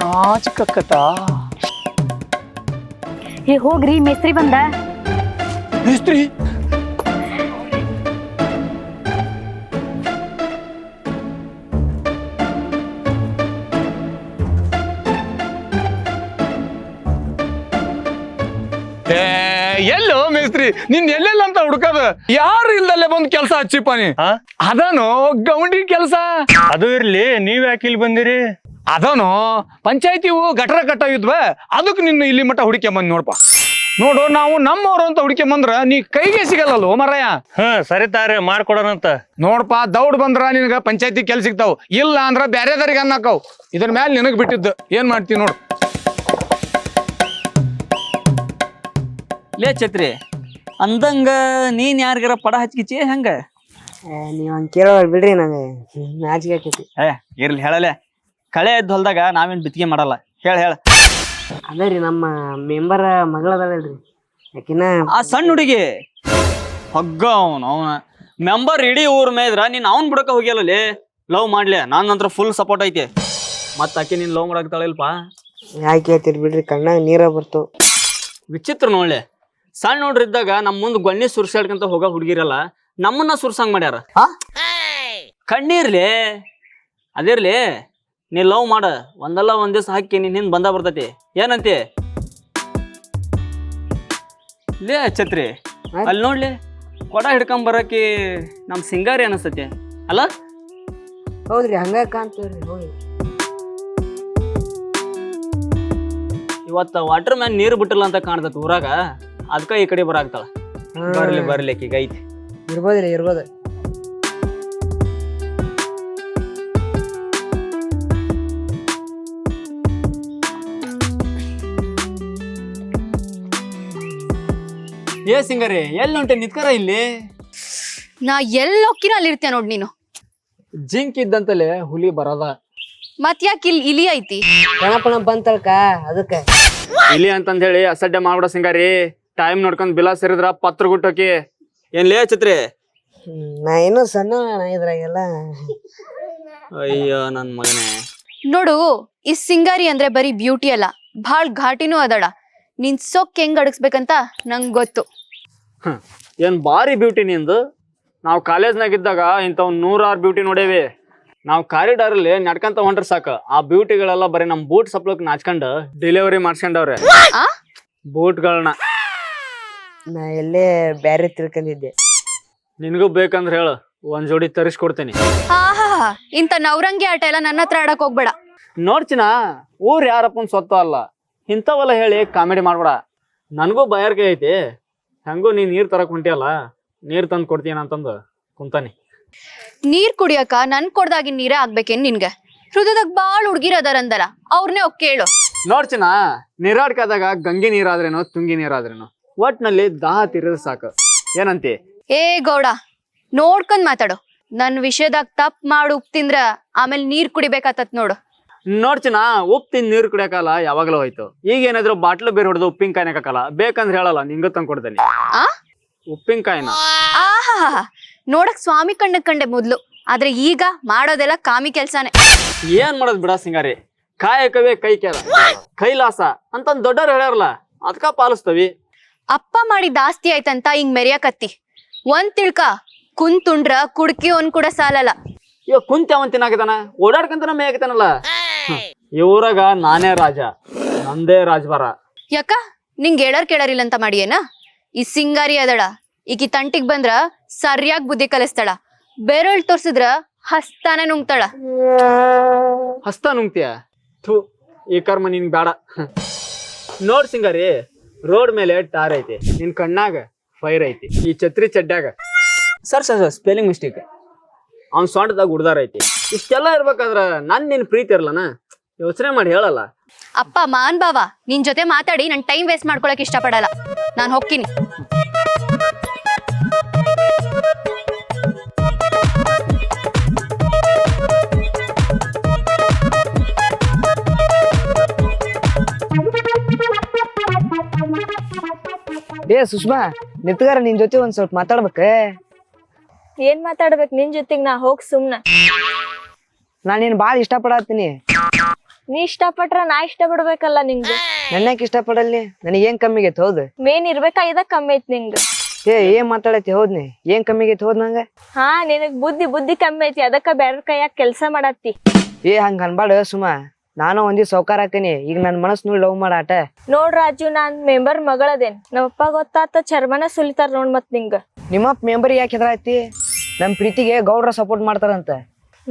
ನಾಚಿಕಕ್ಕತ ಏ ಹೋಗ್ರಿ ಮೇಸ್ತ್ರಿ ಬಂದ. ಮೇಸ್ತ್ರಿ ಎಲ್ಲೋ ಮೇಸ್ತ್ರಿ ನಿನ್ ಎಲ್ಲೆಲ್ಲ ಅಂತ ಹುಡ್ಕದ ಯಾರು ಇಲ್ದಲ್ಲೇ ಬಂದ್ ಕೆಲ್ಸ ಹಚ್ಚಿಪ್ಪ ನೀ ಅದನು ಗೌಂಡಿ ಕೆಲ್ಸ. ಅದು ಇರ್ಲಿ, ನೀವ್ ಯಾಕೆ ಇಲ್ಲಿ ಬಂದಿರಿ? ಅದನು ಪಂಚಾಯತಿವು ಗಟರ ಕಟ್ಟಾವಿದ್ವ ಅದಕ್ಕೆ ನಿನ್ನ ಇಲ್ಲಿ ಮಟ್ಟ ಹುಡುಕ್ಯಂಬಂದ್ ನೋಡಪ್ಪ. ನೋಡು ನಾವು ನಮ್ಮವ್ರು ಅಂತ ಹುಡುಕ್ಯಂಬಂದ್ರ ನೀ ಕೈಗೆ ಸಿಗಲ್ಲೋ ಮರಯ್ಯ. ಸರಿ ತಾರ ಮಾಡ್ಕೊಡೋಣಂತ. ನೋಡಪ್ಪ ದೌಡ್ ಬಂದ್ರ ನಿನಗ ಪಂಚಾಯತಿ ಕೆಲ್ಸ ಸಿಗ್ತಾವ್, ಇಲ್ಲ ಅಂದ್ರ ಬ್ಯಾರೆದವ್ರಿಗೆ ಅನ್ನಕಾವ್. ಇದ್ರ ಮ್ಯಾಲ ನಿನಗ್ ಬಿಟ್ಟಿದ್ದು ಏನ್ ಮಾಡ್ತೀವಿ ನೋಡು. ಲೇ ಛತ್ರಿ ಅಂದಂಗ ನೀನ್ ಯಾರಿಗಾರ ಪಡ ಹಚ್ಕಿಚಿ ಹೆಂಗ? ನೀವ್ ಹಂಗ ಕೇಳೋರ್ ಬಿಡ್ರಿ, ನಂಗೆ ನಾಚಿಕೆ ಆಕೈತಿ. ಇರ್ಲಿ ಹೇಳಲೆ, ಕಳೆ ಎದ್ದು ಹೊಲ್ದಾಗ ನಾವೇನ್ ಬಿತ್ತಿಗೆ ಮಾಡಲ್ಲ. ಹೇಳ ಅದರಿ ನಮ್ಮ ಮೆಂಬರ್ ಮಗಳದಲ್ರಿ ಯಾಕಿನ ಆ ಸಣ್ಣ ಹುಡುಗಿ ಹಗ್ಗ ಅವನ ಮೆಂಬರ್ ಇಡೀ ಊರ್ ಮೇದ್ರ ನೀನ್ ಅವನ್ ಬಿಡಕ ಹೋಗ್ಯಲ್ಲೇ. ಲವ್ ಮಾಡ್ಲಿ, ನಾನ್ ನಂತರ ಫುಲ್ ಸಪೋರ್ಟ್ ಐತಿ. ಮತ್ತ ಆಕೆ ನೀನ್ ಲವ್ ಮಾಡಕ್ತಾಳಿಲ್ಪ? ಯಾಕೆ ಹೇಳ್ತೀರಿ ಬಿಡ್ರಿ, ಕಣ್ಣಾಗ ನೀರ ಬರ್ತು. ವಿಚಿತ್ರ ನೋಡ್ಲಿ, ಸಣ್ಣ ನೋಡ್ರಿದ್ದಾಗ ನಮ್ ಮುಂದ್ ಗೊಣ್ಣಿ ಸುರ್ಸಾಡ್ಕಂತ ಹೋಗ ಹುಡುಗಿರಲ್ಲ, ನಮ್ಮನ್ನ ಸುರ್ಸಂಗ್ ಮಾಡ್ಯಾರ. ಕಣ್ಣೀರ್ಲಿ ಅದಿರ್ಲಿ, ನೀ ಲವ್ ಮಾಡ, ಒಂದಲ್ಲ ಒಂದ್ ದಿವ್ಸ ಹಾಕಿ ನೀನ್ ಹಿಂದ್ ಬಂದ ಬರ್ತೈತಿ. ಏನಂತಿ ಲೇ ಛತ್ರಿ? ಅಲ್ಲಿ ನೋಡ್ಲಿ, ಕೊಡ ಹಿಡ್ಕೊಂಡ್ ಬರಕಿ ನಮ್ ಸಿಂಗಾರಿ ಅನಸ್ತತಿ ಅಲ್ಲ? ಹೌದ್ರಿ, ಹಂಗ ಕಾಣ್ತವ್ರಿ. ಹೋಗಿ ಇವತ್ತ ವಾಟರ್ ಮ್ಯಾನ್ ನೀರ್ ಬಿಟ್ಟಿಲ್ಲ ಅಂತ ಕಾಣ್ತತಿ ಊರಾಗ, ಅದಕ್ಕ ಈ ಕಡೆ ಬರಾಕ್ತಾಳ. ಬರ್ಲಿ ಈಗ ಐತಿ. ಇರ್ಬೋದ್ರಿ, ಇರ್ಬೋದ. ಏ ಸಿಂಗಾರಿ, ಎಲ್ಲಿ ಹೊಂಟೆ? ನಿತ್ಕರ ಇಲ್ಲಿ. ನಾ ಎಲ್ಲಿ ಹೋಗ್ಕಿನ ಅಲ್ಲಿ ಇರ್ತೀಯ ನೋಡ್ ನೀನು. ಜಿಂಕ್ ಇದ್ದಂತಲೇ ಹುಲಿ ಬರದ. ಮತ್ ಯಾಕೆ ಇಲ್ಲಿ ಇಲಿ ಐತಿ? ಗಣಪಣ ಬಂತಳ್ಕ ಅದಕ್ಕ. ಇಲಿ ಅಂತಂದ ಹೇಳಿ ಅಸಡ್ಡೆ ಮಾಡ್ಬಿಡ ಸಿಂಗಾರಿ. ಟೈಮ್ ನೋಡ್ಕೊಂಡ್ ಬಿಲ ಸೇರಿದ್ರ ಪತ್ರ ಗುಟ್ಟೋಕಿ. ಏನ್ ಲೇ ಛತ್ರಿ? ನಾ ಏನೋ ಸಣ್ಣ ಇದ್ರಾಗೆಲ್ಲ. ಅಯ್ಯೋ ನನ್ ಮಗನೇ. ನೋಡು, ಈ ಸಿಂಗಾರಿ ಅಂದ್ರೆ ಬರೀ ಬ್ಯೂಟಿ ಅಲ್ಲ, ಭಾಳ್ ಘಾಟಿನೂ ಅದಳ. ನಿನ್ ಸೊಕ್ ಹೆಂಗ್ ಅಡಗಿಸ್ಬೇಕಂತ ನಂಗ್ ಗೊತ್ತು. ಏನ್ ಬಾರಿ ಬ್ಯೂಟಿ ನಿಂದು. ನಾವ್ ಕಾಲೇಜ್ನಾಗಿದ್ದಾಗ ಇಂಥವ್ 106 ಬ್ಯೂಟಿ ನೋಡೇವಿ. ನಾವ್ ಕಾರಿಡಾರ್ ಅಲ್ಲಿ ನಡ್ಕಂತ ಹೊಂಟ್ರ ಸಾಕ, ಆ ಬ್ಯೂಟಿಗಳೆಲ್ಲ ಬರೀ ನಮ್ ಬೂಟ್ ಸಪ್ಲಕ್ ನಾಚ್ಕೊಂಡ್ ಡೆಲಿವರಿ ಮಾಡ್ಸ್ಕೊಂಡವ್ರೆ ಬೂಟ್ಗಳನ್ನ. ನಾ ಎಲ್ಲೇ ಬ್ಯಾರೆ ತಿಳ್ಕೊಂಡಿದ್ದೆ. ನಿನ್ಗೂ ಬೇಕಂದ್ರ ಹೇಳು, ಒಂದ್ ಜೋಡಿ ತರಿಸ್ಕೊಡ್ತೀನಿ. ಆಹಾ, ಇಂತ ನವರಂಗಿ ಆಟ ಎಲ್ಲ ನನ್ನ ಹತ್ರ ಆಡಕ್ ಹೋಗ್ಬೇಡ. ನೋಡ್ಚಿನ, ಊರ್ ಯಾರಪ್ಪನ್ ಸೊತ್ತು ಅಲ್ಲ, ಇಂಥವೆಲ್ಲ ಹೇಳಿ ಕಾಮಿಡಿ ಮಾಡ್ಬೇಡ. ನನ್ಗೂ ಬಯರ್ಕೆ ಐತಿ. ಹೆಂಗೂ ನೀ ನೀರ್ ತರಕ್ ಹೊಂಟಿಯಲ್ಲ, ನೀರ್ ತಂದ್ ಕೊಡ್ತೀನ ಅಂತಂದು ಕುಂತಾನಿ. ನೀರ್ ಕುಡಿಯಕ ನನ್ ಕೊಡ್ದಾಗಿನ್ ನೀರೇ ಆಗ್ಬೇಕೇನ್ ನಿನ್ಗೆ? ಹೃದಯದಾಗ ಬಾಳ್ ಹುಡ್ಗಿರ್ ಅದಾರಂದಲ್ಲ, ಅವ್ರನ್ನೇ ಹೋಗ್ ಕೇಳು. ನೋಡ್ಚಿನ, ನೀರಾಡ್ಕಾದಾಗ ಗಂಗೆ ನೀರಾದ್ರೇನೋ ತುಂಗಿ ನೀರಾದ್ರೇನೋ ಒಟ್ನಲ್ಲಿ ದಾಹ ತೀರಿದ್ರೆ ಸಾಕು. ಏನಂತಿ? ಏ ಗೌಡ, ನೋಡ್ಕೊಂಡ್ ಮಾತಾಡು. ನನ್ ವಿಷಯದಾಗ ತಪ್ ಮಾಡು ಉಪ್ ತಿಂದ್ರ ಆಮೇಲೆ ನೀರ್ ಕುಡಿಬೇಕಾತತ್ ನೋಡು. ನೋಡ್ಚಿನ, ಉಪ್ಪು ತಿಂದ್ ನೀರು ಕುಡಿಯಕಲ್ಲ ಯಾವಾಗಲೂ ಹೋಯ್ತು. ಈಗ ಏನಾದ್ರು ಬಾಟ್ಲು ಬೇರೆ ಹೊಡೆದು ಉಪ್ಪಿನಕಾಯಿನ ಹಾಕಲ್ಲ, ಬೇಕಂದ್ರೆ ಹೇಳಲ್ಲ, ನಿಂಗ ತಂದ್ ಕೊಡ್ತೇನೆ ಉಪ್ಪಿನಕಾಯಿನ. ಆಹಾ, ನೋಡಕ್ ಸ್ವಾಮಿ ಕಂಡೆ ಮೊದ್ಲು, ಆದ್ರೆ ಈಗ ಮಾಡೋದೆಲ್ಲ ಕಾಮಿ ಕೆಲ್ಸಾನೆ. ಏನ್ ಮಾಡೋದ್ ಬಿಡ ಸಿಂಗಾರಿ, ಕಾಯಕವೇ ಕೈ ಕೈಲಾಸ ಅಂತಂದ್ ದೊಡ್ಡವ್ರು ಹೇಳ್ಯಾರಲ್ಲ, ಅದ್ಕ ಪಾಲಿಸ್ತವಿ. ಅಪ್ಪ ಮಾಡಿದ ಆಸ್ತಿ ಆಯ್ತಂತ ಹಿಂಗ್ ಮೆರಿಯಕತ್ತಿ. ಒಂದ್ ತಿಳ್ಕ, ಕುಂತುಂಡ್ರ ಕುಡ್ಕಿ ಒಂದ್ ಕೂಡ ಸಾಲಲ್ಲ. ಇವಾಗ ಕುಂತ ಅವನ್ ತಿನ್ನಾಕಿದಾನ, ಓಡಾಡ್ಕಂತ ಮೇಯಕತಾನಲ್ಲ. ಇವ್ರಾಗ ನಾನೇ ರಾಜ, ನಂದೇ ರಾಜಭಾರ. ಯಾಕ ನಿಂಗ್ ಕೇಳರಿಲ್ಲ ಅಂತ ಮಾಡಿಯೇನ? ಈ ಸಿಂಗಾರಿ ಅದಳ, ಈಕಿ ತಂಟಿಗ್ ಬಂದ್ರ ಸರಿಯಾಗಿ ಬುದ್ಧಿ ಕಲಿಸ್ತಾಳ, ಬೆರಳ್ ತೋರ್ಸಿದ್ರ ಹಸ್ತಾನ ನುಂಗ್ತಾಳ. ಹಸ್ತ ನುಂಗ್ತೀಯ? ಥೂ, ಈ ಕರ್ಮ ನಿನ್ ಬೇಡ. ನೋಡ್ ಸಿಂಗಾರಿ, ರೋಡ್ ಮೇಲೆ ಟಾರ್ ಐತಿ, ನಿನ್ ಕಣ್ಣಾಗ ಫೈರ್ ಐತಿ, ಈ ಛತ್ರಿ ಚಡ್ಡ್ಯಾಗ ಸರ್ ಸ್ಪೆಲ್ಲಿಂಗ್ ಮಿಸ್ಟೇಕ್, ಅವ್ನ್ ಸೊಂಟದಾಗ ಉಡ್ದಾರ ಐತಿ. ಇಷ್ಟೆಲ್ಲ ಇರ್ಬೇಕಾದ್ರ ನಿನ್ ಪ್ರೀತಿ ಇರ್ಲನ? ಯೋಚನೆ ಮಾಡಿ ಹೇಳಲ್ಲ. ಅಪ್ಪ ಮಾನ್ ಬಾವ, ನಿನ್ ಜೊತೆ ಮಾತಾಡಿ ನನ್ ಟೈಮ್ ವೇಸ್ಟ್ ಮಾಡ್ಕೊಳಕ್ ಇಷ್ಟ ಪಡಲ್ಲ. ನಾನ್ ಹೋಗ್ತೀನಿ. ಏ ಸುಷ್ಮಾ, ನಿತ್ಗಾರ ನಿನ್ ಜೊತೆ ಒಂದ್ ಸ್ವಲ್ಪ ಮಾತಾಡ್ಬೇಕ. ಏನ್ ಮಾತಾಡ್ಬೇಕು ನಿನ್ ಜೊತೆಗ್? ನಾ ಹೋಗ್ ಸುಮ್ನ. ನಾನ್ ನೀನ್ ಬಾಳ ಇಷ್ಟ ಪಡತ್ತೀನಿ. ನೀ ಇಷ್ಟಪಟ್ರ ನಾ ಇಷ್ಟ ಬಿಡ್ಬೇಕಲ್ಲ ನಿಂಗೆ. ನನ್ಯಾಕ ಇಷ್ಟಪಡಲ್ಲಿ ನನಗೇನ್ ಕಮ್ಮಿಗೈತಿ ಹೌದು? ಮೇನ್ ಇರ್ಬೇಕಾಗಿದ ಕಮ್ಮಿ ಐತಿ ನಿಂಗ. ಏನ್ ಮಾತಾಡತಿ ಹೌದ್ನಿ? ಏನ್ ಕಮ್ಮಿಗೈತಿ ಹೌದ್ ನಂಗ? ಹಾ ನಿನಗ್ ಬುದ್ಧಿ ಕಮ್ಮಿ ಐತಿ, ಅದಕ್ಕ ಬ್ಯಾರ ಕೈಯಾಗ ಕೆಲ್ಸ ಮಾಡತ್ತಿ. ಹಂಗ ಅನ್ಬಾಡ ಸುಮ. ನಾನು ಒಂದಿ ಸೌಕಾರ ಹಾಕನಿ, ಈಗ ನನ್ ಮನಸ್ ನೋಡಿ ಲವ್ ಮಾಡಾಟ. ನೋಡ್ ರಾಜು, ನಾನ್ ಮೆಂಬರ್ ಮಗಳದೇನ್. ನಮ್ಮಪ್ಪ ಗೊತ್ತಾತ ಚರ್ಮನ ಸುಲಿತಾರ ನೋಡ್ ಮತ್ ನಿಂಗ. ನಿಮ್ಮಪ್ಪ ಮೆಂಬರ್ ಯಾಕೆ ಹೆದರಾತಿ? ನಮ್ ಪ್ರೀತಿಗೆ ಗೌಡ್ರ ಸಪೋರ್ಟ್ ಮಾಡ್ತಾರಂತ.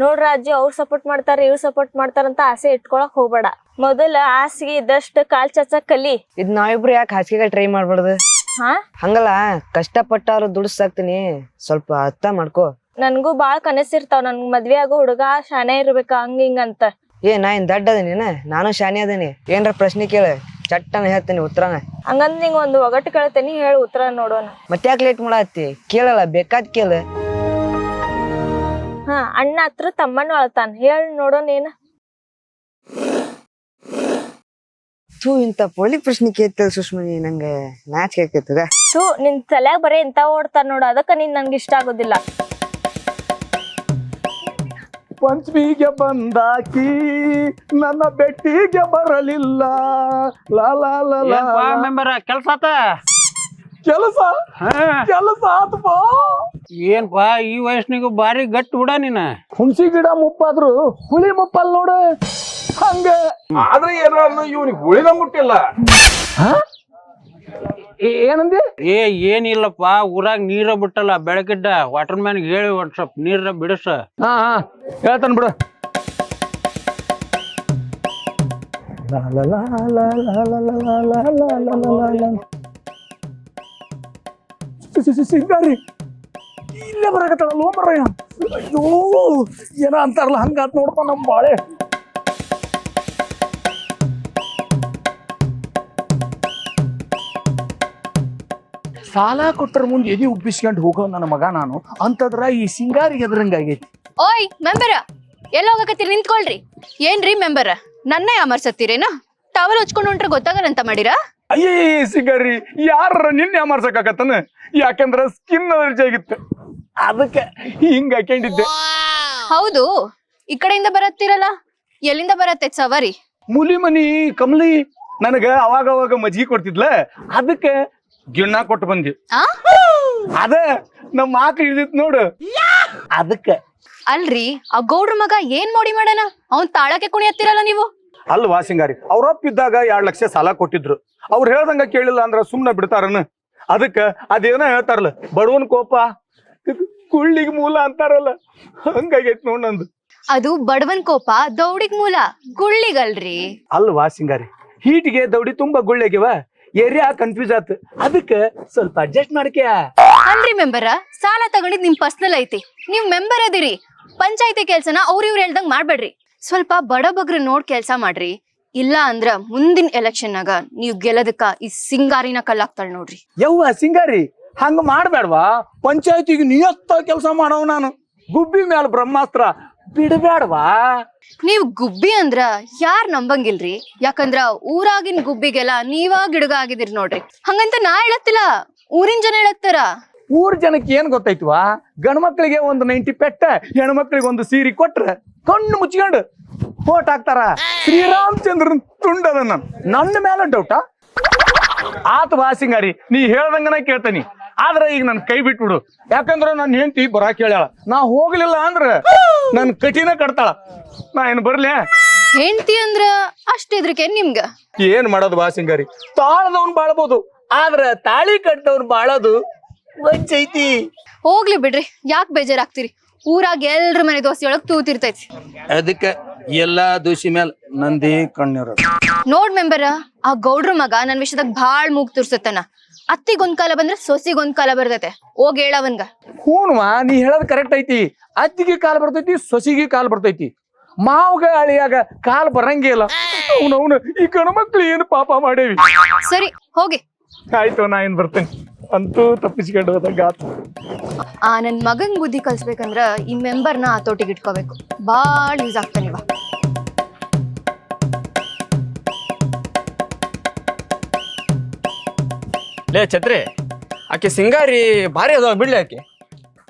ನೋಡ್ ರಾಜು, ಅವ್ರು ಸಪೋರ್ಟ್ ಮಾಡ್ತಾರ ಇವ್ರು ಸಪೋರ್ಟ್ ಮಾಡ್ತಾರಂತ ಆಸೆ ಇಟ್ಕೊಳಕ್ ಹೋಗ್ಬೇಡ. ಮೊದಲ ಆಸೆಗೆ ಇದ್ದಷ್ಟು ಕಾಲ್ ಚಚ್ಚಕ್ ಕಲಿ. ಇದ್ ನಾವಿಬ್ರು ಯಾಕೆ ಹಾಸಿಗೆಗೆ ಟ್ರೈ ಮಾಡ್ಬಾರ್ದು? ಹಾ ಹಂಗಲ್ಲ, ಕಷ್ಟಪಟ್ಟಾರು ದುಡಿಸಾಕ್ತೀನಿ, ಸ್ವಲ್ಪ ಅರ್ಥ ಮಾಡ್ಕೋ. ನನ್ಗೂ ಬಾಳ್ ಕನಸಿರ್ತಾವ, ನನ್ ಮದ್ವೆ ಆಗೋ ಹುಡುಗ ಶಾನೆ ಇರ್ಬೇಕ ಹಂಗ ಹಿಂಗ ಅಂತ. ನಾ ಏನ್ ದಡ್ಡ ಅದೇನ? ನಾನು ಶಾನೆ ಅದೇನಿ. ಏನ್ರ ಪ್ರಶ್ನೆ ಕೇಳ, ಚಟ್ಟನ ಹೇಳ್ತೇನೆ ಉತ್ತರನ. ಹಂಗಂದ್ ನಿಂಗ ಒಂದು ಒಗಟ್ಟು ಕೇಳ್ತೇನಿ, ಹೇಳಿ ಉತ್ತರ ನೋಡೋಣ. ಮತ್ತ್ಯಾಕ್ ಲೇಟ್ ಮಾಡತ್ತಿ? ಕೇಳಲ್ಲ, ಬೇಕಾದ್ ಕೇಳ. ಹಾ, ಅಣ್ಣ ಹತ್ರ ತಮ್ಮನ ಅಳ್ತಾನ, ಹೇಳಿ ನೋಡೋಣ ಏನ. ಇಂತ ಪೊಲಿ ಪ್ರಶ್ನೆ ಕೇಳ್ತೇವೆ ಸುಷ್ಮನಿ, ನಂಗೆ ನಾಚಿಕೆ ಆಕೈತದ. ನಿನ್ ತಲ್ಯಾಗ ಬರೀ ಇಂತ ಓಡ್ತಾರ ನೋಡು, ಅದಕ್ಕ ನೀನ್ ನನ್ಗೆ ಇಷ್ಟ ಆಗೋದಿಲ್ಲ. ಪಂಚಮಿಗೆ ಬಂದಾಕಿ ನನ್ನ ಬೆಟ್ಟಿಗೆ ಬರಲಿಲ್ಲ. ಲಾ ಲಾ ಲಾ ಲಾ. ಮೆಂಬರ್ ಕೆಲ್ಸ ಆತ? ಕೆಲಸ ಕೆಲಸ ಆತಪ್ಪ. ಏನ್ಪಾ ಈ ವಯಸ್ಸಿನಿಗೂ ಬಾರಿ ಗಟ್ಟಿ ಬಿಡ ನೀನ. ಹುಣಸಿ ಗಿಡ ಮುಪ್ಪಾದ್ರು ಹುಳಿ ಮುಪ್ಪಲ್ ನೋಡು ಹಂಗ. ಆದ್ರೆ ಏನಾದ್ರು ಇವನಿಗೆ ಹುಳಿನ ಮುಟ್ಟಿಲ್ಲ. ಏನಂದಿ? ಏನಿಲ್ಲಪ್ಪ, ಊರಾಗ ನೀರ ಬಿಟ್ಟಲ್ಲ ಬೆಳಗಿದ್ದ. ವಾಟರ್ ಮ್ಯಾನ್ ಹೇಳಿ ಒಂದ್ ಸ್ವಲ್ಪ ನೀರ ಬಿಡಸ. ಹಾ ಹೇಳ್ತಾನ ಬಿಡು. ಸಿಂಗಾರಿ ಇಲ್ಲೇ ಬರಾಕತ್ತಲ್ಲ ಮರಯ್ಯ. ಅಯ್ಯೋ ಏನ ಅಂತಾರಲ್ಲ ಹಂಗಾತ್ ನೋಡ್ಪ ನಮ್ ಬಾಳೆ. ಸಾಲ ಕೊಟ್ಟರ ಮುಂದೆ ಎದಿ ಉಬ್ಬಿಸ್ಕೊಂಡು ಹೋಗೋ ನನ್ನ ಮಗ ನಾನು ಅಂತದ್ರ ಈ ಸಿಂಗಾರಿಗೆ ಎದ್ರಂಗಾಗೈತಿ. ಓಯ್ ಮೆಂಬರ, ಎಲ್ಲ ಹೋಗಕತ್ತೀರಿ? ನಿಂತ್ಕೊಳ್ರಿ. ಏನ್ರಿ ಮೆಂಬರ, ನನ್ನ ಯಾಮರ್ಸತ್ತೀರೇನ? ಟವಲ್ ಹಚ್ಕೊಂಡು ಹೊಂಟ್ರೆ ಗೊತ್ತಾಗಲ್ಲಂತ ಮಾಡಿರಾ? ಅಯ್ಯೇ ಸಿಂಗಾರಿ, ಯಾರ ನಿನ್ನೆ ಅಮರ್ಸಕಾಕತ್ತನ? ಯಾಕಂದ್ರ ಸ್ಕಿನ್ ಅಲರ್ಜಿ ಆಗಿತ್ತು, ಅದಕ್ಕೆ ಹಿಂಗ ಹಾಕೊಂಡಿದ್ದೆ. ಹೌದು, ಈ ಕಡೆಯಿಂದ ಬರತ್ತೀರಲ್ಲ, ಎಲ್ಲಿಂದ ಬರತ್ತೆ ಸವಾರಿ? ಮುಲಿ ಮನಿ ಕಮಲಿ ನನಗ ಅವಾಗ ಮಜ್ಜಿಗೆ ಕೊಡ್ತಿದ್ಲ, ಅದಕ್ಕೆ ಗಿಣ್ಣ ಕೊಟ್ಟು ಬಂದಿ. ಅದ ನಮ್ಮ ಆಕಳು ಇಳಿದಿತ್ ನೋಡು, ಅದಕ್ಕೆ. ಅಲ್ರಿ, ಆ ಗೌಡ್ರ ಮಗ ಏನ್ ಮೋಡಿ ಮಾಡಣ? ಅವ್ನ್ ತಾಳಕ್ಕೆ ಕುಣಿಯತ್ತೀರಲ್ಲ ನೀವು. ಅಲ್ವಾ ಸಿಂಗಾರಿ, ಅವ್ರಪ್ಪಿದ್ದಾಗ 2 ಲಕ್ಷ ಸಾಲ ಕೊಟ್ಟಿದ್ರು. ಅವ್ರು ಹೇಳ್ದಂಗ ಕೇಳಿಲ್ಲ ಅಂದ್ರ ಸುಮ್ನ ಬಿಡ್ತಾರನ? ಅದಕ್ಕ ಅದೇನ ಹೇಳ್ತಾರಲ್ಲ, ಬಡವನ್ ಕೋಪ ಕುಳ್ಳಿಗ್ ಮೂಲ ಅಂತಾರಲ್ಲ, ಹಂಗಾಗೈತ್ ನೋಡ್ ನಂದು. ಅದು ಬಡವನ್ ಕೋಪ ದೌಡಿಗ್ ಮೂಲ, ಗುಳ್ಳಿಗಲ್ರಿ. ಅಲ್ವಾ ಸಿಂಗಾರಿ, ಹೀಟಿಗೆ ದೌಡಿ ತುಂಬಾ ಗುಳ್ಳೆಗಿವ, ಏರಿಯಾ ಕನ್ಫ್ಯೂಸ್ ಆತ್, ಅದಕ್ಕ ಸ್ವಲ್ಪ ಅಡ್ಜಸ್ಟ್ ಮಾಡ್ಕ್ಯ. ಅಲ್ರಿ ಮೆಂಬರ, ಸಾಲ ತಗೊಂಡಿದ್ ನಿಮ್ ಪರ್ಸನಲ್ ಐತಿ, ನೀವ್ ಮೆಂಬರ್ ಅದಿರಿ. ಪಂಚಾಯತಿ ಕೆಲ್ಸನ ಇವ್ರು ಹೇಳ್ದಂಗ್ ಮಾಡ್ಬೇಡ್ರಿ. ಸ್ವಲ್ಪ ಬಡ ಬಗ್ರ ನೋಡ್ ಕೆಲ್ಸ ಮಾಡ್ರಿ. ಇಲ್ಲ ಅಂದ್ರ ಮುಂದಿನ ಎಲೆಕ್ಷನ್ ನಾಗ ನೀವ್ ಗೆಲ್ಲದಕ್ಕ ಈ ಸಿಂಗಾರಿನ ಕಲ್ಲಾಕ್ತಾಳ ನೋಡ್ರಿ. ಯವ್ವ ಸಿಂಗಾರಿ, ಹಂಗ ಮಾಡ್ಬೇಡ್ವಾ? ಪಂಚಾಯತಿಗೆ ನಿಯತ್ತ ಕೆಲಸ ಮಾಡವ್ ನಾನು. ಗುಬ್ಬಿ ಮ್ಯಾಲ ಬ್ರಹ್ಮಾಸ್ತ್ರ ಬಿಡಬೇಡ್ವಾ? ನೀವ್ ಗುಬ್ಬಿ ಅಂದ್ರ ಯಾರ್ ನಂಬಂಗಿಲ್ರಿ. ಯಾಕಂದ್ರ ಊರಾಗಿನ್ ಗುಬ್ಬಿಗೆಲ್ಲ ನೀವಾ ಗಿಡಗ ಆಗಿದಿರಿ ನೋಡ್ರಿ. ಹಂಗಂತ ನಾ ಹೇಳತ್ತಿಲ್ಲ, ಊರಿನ ಜನ ಹೇಳತ್ತಾರ. ಊರ್ ಜನಕ್ಕೆ ಏನ್ ಗೊತ್ತೈತ್ವಾ? ಗಂಡ್ಮಕ್ಳಿಗೆ ಒಂದು 90 ಪೆಟ್ಟ, ಹೆಣ್ಮಕ್ಳಿಗೆ ಒಂದು ಸೀರೆ ಕೊಟ್ರ ಕಣ್ಣು ಮುಚ್ಕೊಂಡು ಓಟ್ ಹಾಕ್ತಾರ. ಶ್ರೀರಾಮಚಂದ್ರನ್ ತುಂಡದ ನನ್ನ ಮೇಲೆ ಡೌಟ ಆತ ಬಾ ಸಿಂಗಾರಿ, ನೀ ಹೇಳ್ದಂಗನ ಕೇಳ್ತಾನಿ. ಆದ್ರ ಈಗ ನನ್ ಕೈ ಬಿಟ್ಬಿಡು, ಯಾಕಂದ್ರ ನನ್ ಹೆಂಡತಿ ಬರಾಕ್ ಹೇಳ್ಯಾಳ. ನಾ ಹೋಗ್ಲಿಲ್ಲ ಅಂದ್ರ ನನ್ ಕಠಿಣ ಕಟ್ತಾಳ. ನಾ ಏನ್ ಬರ್ಲಿ? ಹೆಂಡ್ತಿ ಅಂದ್ರ ಅಷ್ಟಿದ್ರಕ್ಕೆ ನಿಮ್ಗ ಏನ್ ಮಾಡೋದು ಬಾ ಸಿಂಗಾರಿ? ತಾಳದವ್ನ್ ಬಾಳ್ಬೋದು, ಆದ್ರ ತಾಳಿ ಕಟ್ಟದವ್ನ್ ಬಾಳೋದು ವಂಚೈತಿ. ಹೋಗ್ಲಿ ಬಿಡ್ರಿ, ಯಾಕೆ ಬೇಜಾರಾಗ್ತಿರಿ? ಊರಾಗ ಎಲ್ರ ಮನೆ ದೋಸ್ತಿ ಒಳಗ್ ತೂತಿರ್ತೈತಿ. ಅದಕ್ಕೆ ಎಲ್ಲಾ ದೋಷಿ ಮೇಲ್ ನಂದೇ ಕಣ್ಣಿರ. ನೋಡ್ ಮೆಂಬರ, ಆ ಗೌಡ್ರ ಮಗ ನನ್ ವಿಷಯದಾಗ ಬಾಳ್ ಮೂಗ್ ತುರ್ಸತ್ತನ. ಅತ್ತಿಗೊಂದ್ ಕಾಲ ಬಂದ್ರ ಸೊಸಿಗೊಂದ್ ಕಾಲ ಬರ್ತೈತೆ. ಹೋಗ್ ಹೇಳವನ್ಗ. ಹೂನ್ವಾ, ನೀ ಹೇಳದ್ ಕರೆಕ್ಟ್ ಐತಿ. ಅತ್ತಿಗೆ ಕಾಲ್ ಬರ್ತೈತಿ, ಸೊಸಿಗೆ ಕಾಲ್ ಬರ್ತೈತಿ. ಮಾವಗ ಅಳಿಯಾಗ ಕಾಲ್ ಬರಂಗೇ ಇಲ್ಲ. ಅವನವನು ಈ ಗಣಮಕ್ಳು ಏನು ಪಾಪ ಮಾಡೇವಿ. ಸರಿ ಹೋಗಿ. ಆಯ್ತು, ನಾ ಏನ್ ಬರ್ತೇನೆ. ಅಂತೂ ತಪ್ಪಿಸ್ಕೊಂಡು ಹೋದಂಗ ಆತು. ಆ ನನ್ ಮಗನ್ ಬುದ್ಧಿ ಕಲ್ಸ್ಬೇಕಂದ್ರ ಈ ಮೆಂಬರ್ನ ಹತೋಟಿಗೆ ಇಟ್ಕೋಬೇಕು. ಬಾಳ್ ಯೂಸ್ ಆಗ್ತಾನಿವ. ಲೇ ಛತ್ರಿ, ಆಕೆ ಸಿಂಗಾರಿ ಭಾರಿ ಅದಾವ ಬಿಡ್ಲಿ ಆಕೆ.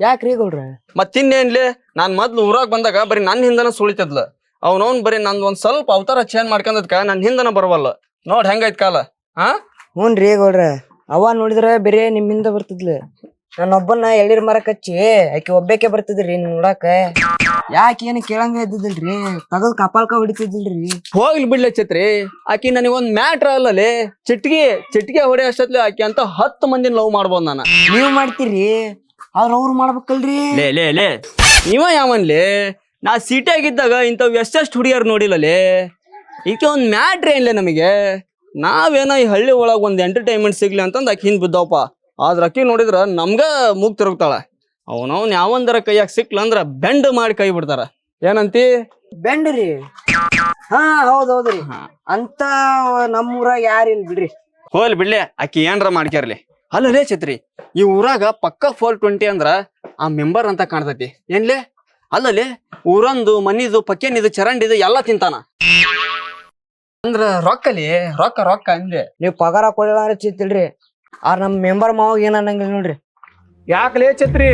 ಯಾಕ್ರಿ ಗೌಡ್ರ? ಮತ್ತಿನ್ನೇನ್ಲಿ, ನಾನ್ ಮೊದ್ಲು ಊರಾಗ ಬಂದಾಗ ಬರೀ ನನ್ನ ಹಿಂದನ ಸುಳಿತದ್ಲ. ಅವ್ನವ್ನ್ ಬರೀ ನಂದ್ ಒಂದ್ ಸ್ವಲ್ಪ ಅವತಾರ ಚೇಂಜ್ ಮಾಡ್ಕೊಂಡದ್ಕ ನನ್ ಹಿಂದನ ಬರವಲ್ಲ. ನೋಡ್ ಹೆಂಗೈತ್ ಕಾಲ. ಹಾ ಹ್ಞೂನ್ರಿ ಗೌಡ್ರ, ಅವ ನೋಡಿದ್ರ ಬೇರೆ ನಿಮ್ಮಿಂದ ಬರ್ತಿದ್ಲ. ನನ್ನೊಬ್ಬನ ಎಳ್ನೀರ್ ಮರ ಕಚ್ಚಿ ಆಕಿ ಒಬ್ಬೇಕೆ ಬರ್ತಿದ್ರಿ ನೋಡಾಕ. ಯಾಕೆ ಏನು ಕೇಳಂಗ ಇದ್ದಿದ್ದಿಲ್ರಿ, ತಗದ್ ಕಪಾಲ್ಕ ಹೊಡಿತಿದ್ದಿಲ್ರಿ. ಹೋಗ್ಲಿ ಬಿಡ್ಲೆ ಛತ್ರಿ, ಆಕಿ ನನಗೊಂದ್ ಮ್ಯಾಟ್ರ್ ಅಲ್ಲಲೇ. ಚಿಟ್ಗೆ ಹೊಡೆ ಅಷ್ಟತ್ಲೆ ಆಕಿ ಅಂತ 10 ಮಂದಿನ ಲವ್ ಮಾಡ್ಬೋದ್ ನಾನು. ನೀವ್ ಮಾಡ್ತೀರಿ, ಆದ್ರ ಅವ್ರು ಮಾಡ್ಬೇಕಲ್ರಿ. ಲೇ ನೀವ ಯಾವನ್ಲೇ? ನಾ ಸೀಟಾಗಿದ್ದಾಗ ಇಂಥವ್ ಎಷ್ಟೆಷ್ಟು ಹುಡುಗಿಯರ್ ನೋಡಿಲ್ಲಲೇ. ಈಕೆ ಒಂದ್ ಮ್ಯಾಟ್ರ್ ಏನ್ಲೇ ನಮಗೆ. ನಾವೇನೋ ಈ ಹಳ್ಳಿ ಒಳಗ್ ಒಂದ್ ಎಂಟರ್ಟೈನ್ಮೆಂಟ್ ಸಿಗ್ಲಿ ಅಂತಂದ್ ಆಕಿ ಹಿಂದ್ ಬಿದ್ದವಪ್ಪ. ಆದ್ರ ಅಕ್ಕಿ ನೋಡಿದ್ರ ನಮ್ಗ ಮೂಗ್ ತಿರುಗ್ತಾಳ. ಅವನವ್ನ ಯಾವಂದರ ಕೈಯಾಗ ಸಿಕ್ಲಂದ್ರ ಬೆಂಡ್ ಮಾಡಿ ಕೈ ಬಿಡ್ತಾರ. ಏನಂತಿ? ಬೆಂಡ್ರಿ? ಹಾ ಹೌದೌದ್ರಿ. ಅಂತ ನಮ್ಮೂರಾಗ ಯಾರಿಲ್ ಬಿಡ್ರಿ. ಹೋಲ್ ಬಿಡ್ಲೆ, ಆಕಿ ಏನ್ರ ಮಾಡ್ಕ್ಯಾರ್ಲಿ. ಅಲ್ಲಲೇ ಛತ್ರಿ, ಈ ಊರಾಗ ಪಕ್ಕ 420 ಅಂದ್ರ ಆ ಮೆಂಬರ್ ಅಂತ ಕಾಣ್ತೈತಿ ಏನ್ಲೇ? ಅಲ್ಲಲೇ, ಊರಂದು ಮನಿದು ಪಕ್ಕೇನಿದು ಚರಂಡಿದು ಎಲ್ಲಾ ತಿಂತಾನ. ಅಂದ್ರ ರೊಕ್ಕಲಿ ರೊಕ್ಕ ಅಂದೆ. ನೀವ್ ಪಗಾರ ಕೊಡಲ್ಲ ಚಿತ್ತಿಲ್ರಿ. ಆ ನಮ್ ಮೆಂಬರ್ ಮಾವಾಗ ಏನ್ ಅನ್ನಂಗಿಲ್ಲ ನೋಡ್ರಿ. ಯಾಕಲೇ ಛತ್ರಿ